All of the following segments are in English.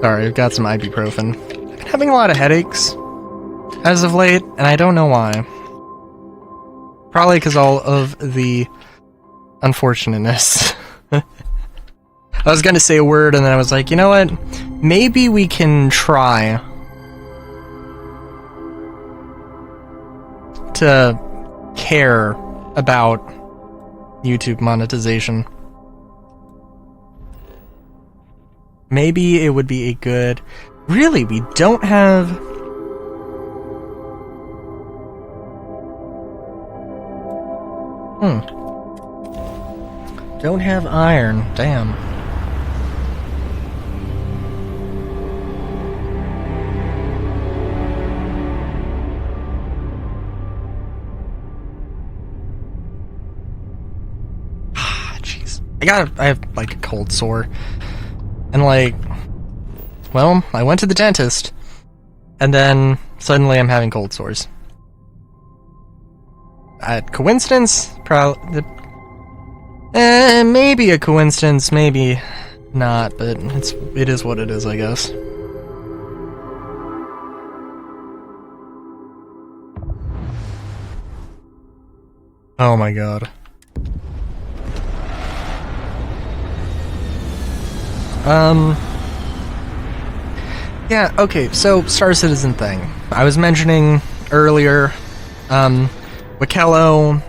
Sorry, I've got some ibuprofen. I've been having a lot of headaches as of late, and I don't know why. Probably because all of the unfortunateness. I was gonna say a word, and then I was like, you know what? Maybe we can try to care about YouTube monetization. Maybe it would be a good... Really, we don't have... Don't have iron. Damn. Jeez. I have, like, a cold sore. And, like... Well, I went to the dentist. And then, suddenly I'm having cold sores. Coincidence? Maybe a coincidence, maybe not, but it is what it is, I guess. Oh my god. Yeah, okay, so Star Citizen thing. I was mentioning earlier, Wikello,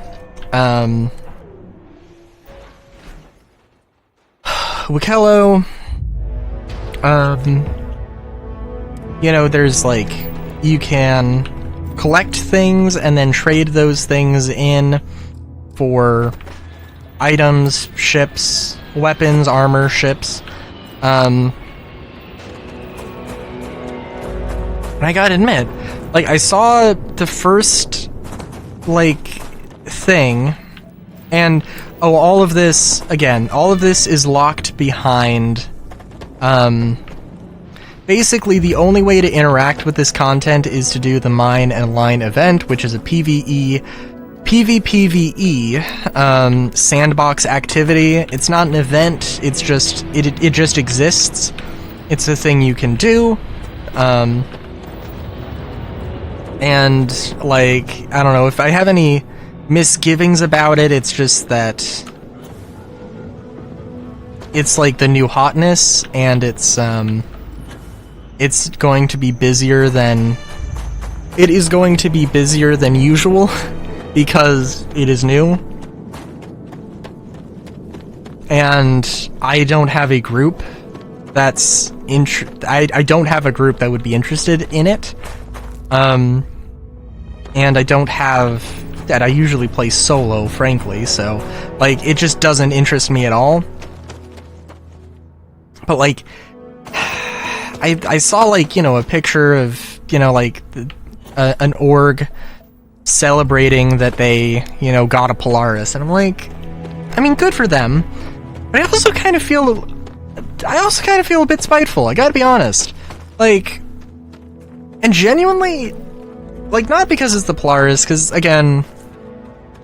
you know, there's like, you can collect things and then trade those things in for items, ships, weapons, armor, ships. And I gotta admit, like, I saw the first, like, thing, and, oh, all of this, again, all of this is locked behind, basically the only way to interact with this content is to do the Mine and Line event, which is a PvPvE, sandbox activity. It's not an event, it's just, it just exists. It's a thing you can do, and, like, I don't know, if I have any misgivings about it, it's just that it's like the new hotness, and it's going to be busier than... It is going to be busier than usual, because it is new. And I don't have a group that's... I don't have a group that would be interested in it. And I don't have... that I usually play solo, frankly, so, like, it just doesn't interest me at all. But, like, I saw, like, you know, a picture of, you know, like, an org celebrating that they, you know, got a Polaris, and I'm like, I mean, good for them, but I also kind of feel a bit spiteful, I gotta be honest. Like, and genuinely, like, not because it's the Polaris, because, again,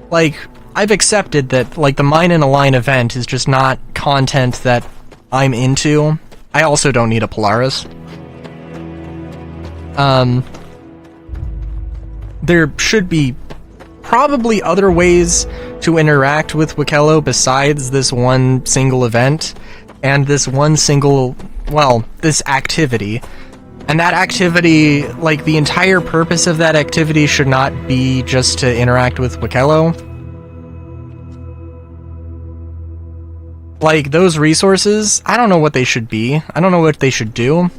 like, I've accepted that, like, the Mine and Align event is just not content that I'm into. I also don't need a Polaris. There should be probably other ways to interact with Wikello besides this one single event, and this one single, well, this activity. And that activity, like, the entire purpose of that activity should not be just to interact with Wikello. Like, those resources, I don't know what they should be. I don't know what they should do.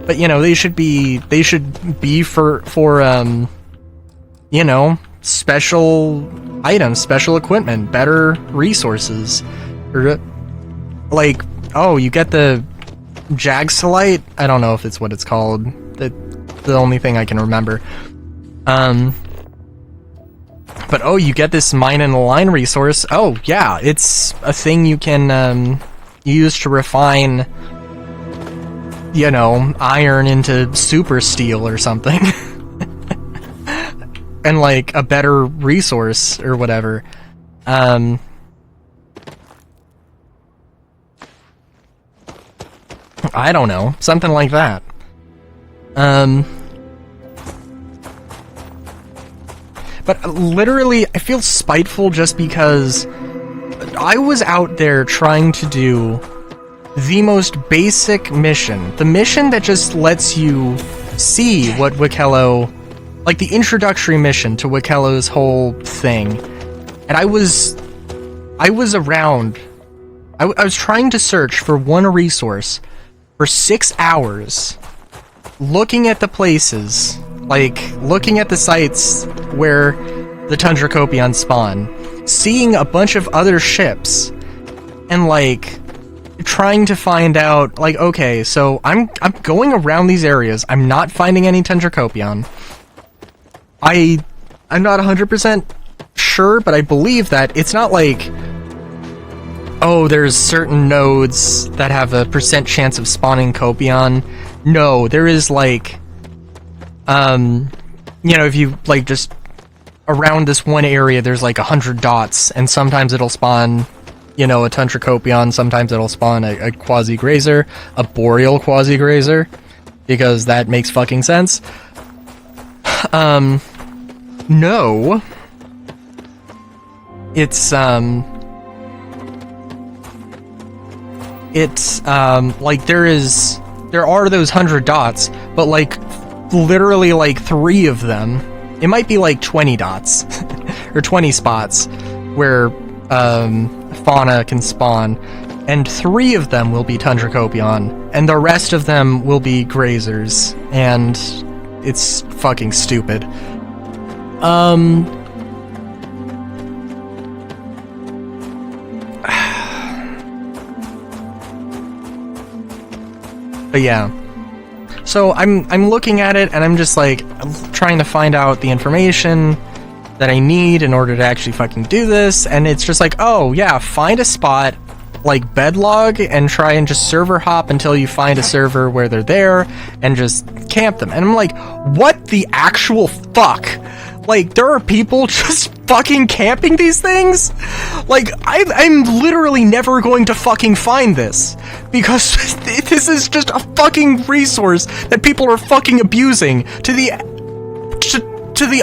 But, you know, they should be for you know, special items, special equipment, better resources. Or, like, oh, you get the Jagsalite? I don't know if it's what it's called. The only thing I can remember. But, oh, you get this Mine and Align resource. Oh, yeah, it's a thing you can use to refine, you know, iron into super steel or something. And, like, a better resource or whatever. But, I don't know, something like that. But literally, I feel spiteful just because I was out there trying to do the most basic mission. The mission that just lets you see what Wikello... like, the introductory mission to Wikello's whole thing. And I was around... I was trying to search for one resource for 6 hours, looking at the places, like, looking at the sites where the Tundra Copions spawn, seeing a bunch of other ships, and, like, trying to find out, like, okay, so I'm going around these areas, I'm not finding any Tundra Copion. I'm not 100% sure, but I believe that it's not like, oh, there's certain nodes that have a % chance of spawning Copion. No, there is, like, you know, if you, like, just around this one area, there's, like, 100 dots, and sometimes it'll spawn, you know, a Tundra Copion, sometimes it'll spawn a Quasi-Grazer, a Boreal Quasi-Grazer, because that makes fucking sense. No. It's, like, there are those 100 dots, but, like, literally, like, 3 of them, it might be, like, 20 dots, or 20 spots, where, fauna can spawn, and 3 of them will be Tundra Copion, and the rest of them will be Grazers, and it's fucking stupid. But yeah, so I'm looking at it, and I'm just, like, trying to find out the information that I need in order to actually fucking do this, and it's just like, oh yeah, find a spot, like, bedlog, and try and just server hop until you find a server where they're there, and just camp them. And I'm like, what the actual fuck? Like, there are people just fucking camping these things? Like, I'm literally never going to fucking find this, because this is just a fucking resource that people are fucking abusing to the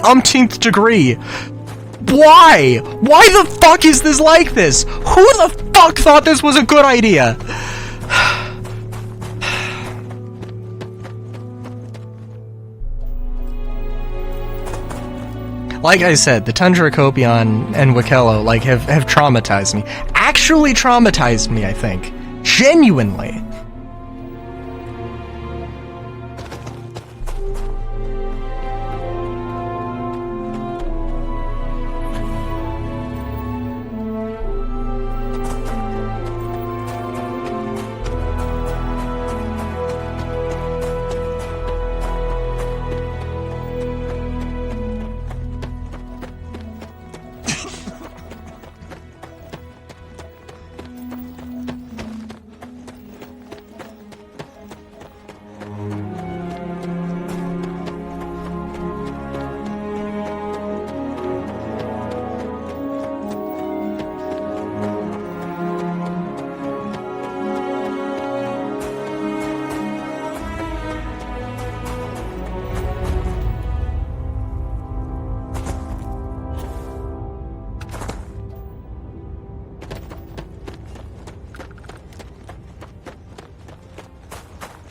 umpteenth degree. Why? Why the fuck is this like this? Who the fuck thought this was a good idea? Like I said, the Tundra Copion and Wikello, like, have traumatized me. Actually traumatized me, I think. Genuinely.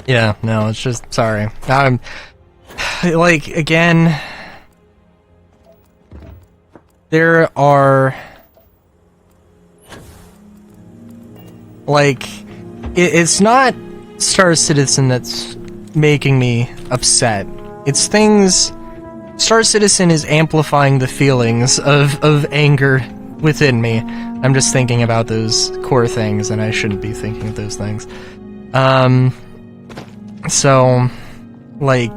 Yeah, no, it's just, sorry. I'm, like, again, there are, like, it's not Star Citizen that's making me upset. It's things, Star Citizen is amplifying the feelings of anger within me. I'm just thinking about those core things, and I shouldn't be thinking of those things. So, like,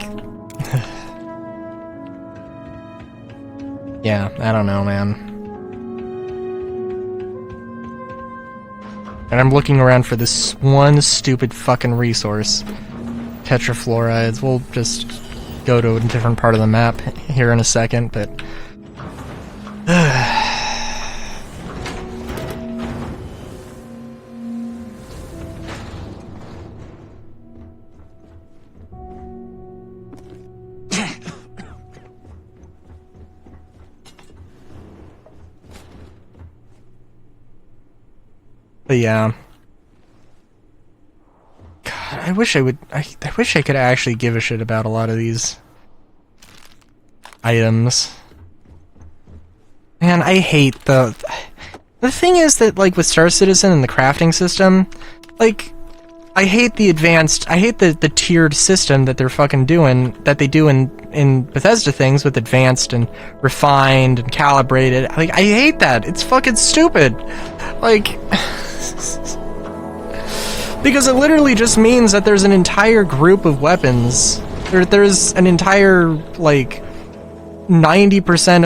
yeah, I don't know, man. And I'm looking around for this one stupid fucking resource. Tetrafluorides. We'll just go to a different part of the map here in a second, but... But yeah. God, I wish I wish I could actually give a shit about a lot of these items. Man, I hate the thing is that, like, with Star Citizen and the crafting system, like, I hate the tiered system that they're fucking doing, that they do in Bethesda things with advanced and refined and calibrated. Like, I hate that. It's fucking stupid. Like, because it literally just means that there's an entire group of weapons. There's an entire, like, 90%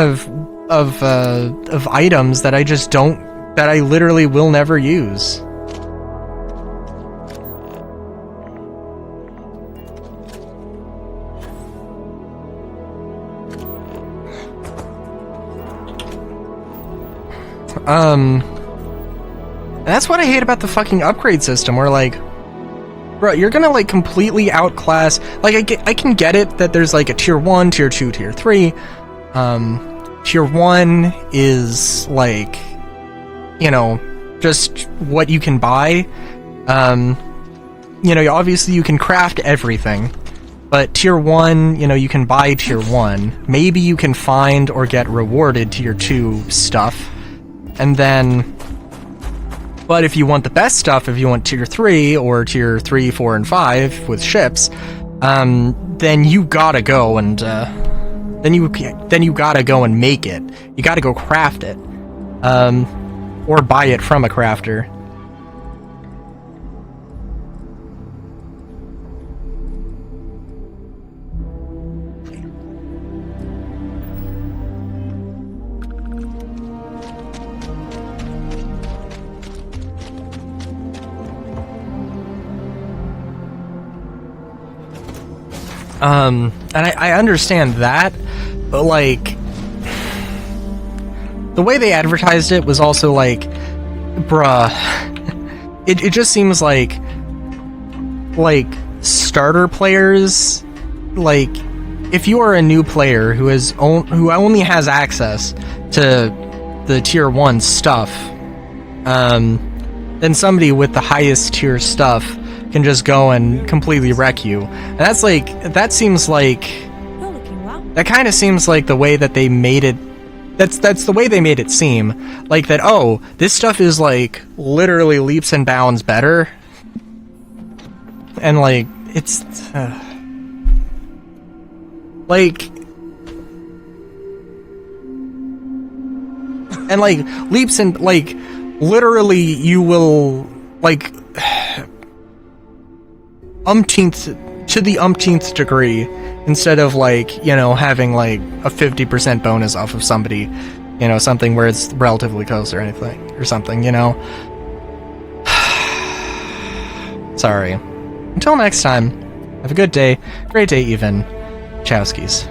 of items that I literally will never use. That's what I hate about the fucking upgrade system, where, like, bro, you're gonna, like, completely outclass, like, I can get it that there's, like, a tier 1, tier 2, tier 3, tier 1 is, like, you know, just what you can buy, you know, obviously you can craft everything, but tier 1, you know, you can buy tier 1, maybe you can find or get rewarded tier 2 stuff, and then, but if you want the best stuff, if you want tier 3 or tier 3, 4, and 5 with ships, then you gotta go and then you gotta go and make it. You gotta go craft it, or buy it from a crafter. And I understand that, but, like, the way they advertised it was also like, bruh, it just seems like starter players, like, if you are a new player who only has access to the tier 1 stuff, then somebody with the highest tier stuff can just go and completely wreck you. And that kind of seems like the way that they made it. That's the way they made it seem. Like that, oh, this stuff is, like, literally leaps and bounds better. And, like, it's like, and, like, leaps and, like, literally you will, like, to the umpteenth degree, instead of, like, you know, having, like, a 50% bonus off of somebody, you know, something where it's relatively close or anything, or something, you know. Sorry. Until next time, have a good day, great day even. Chowskis.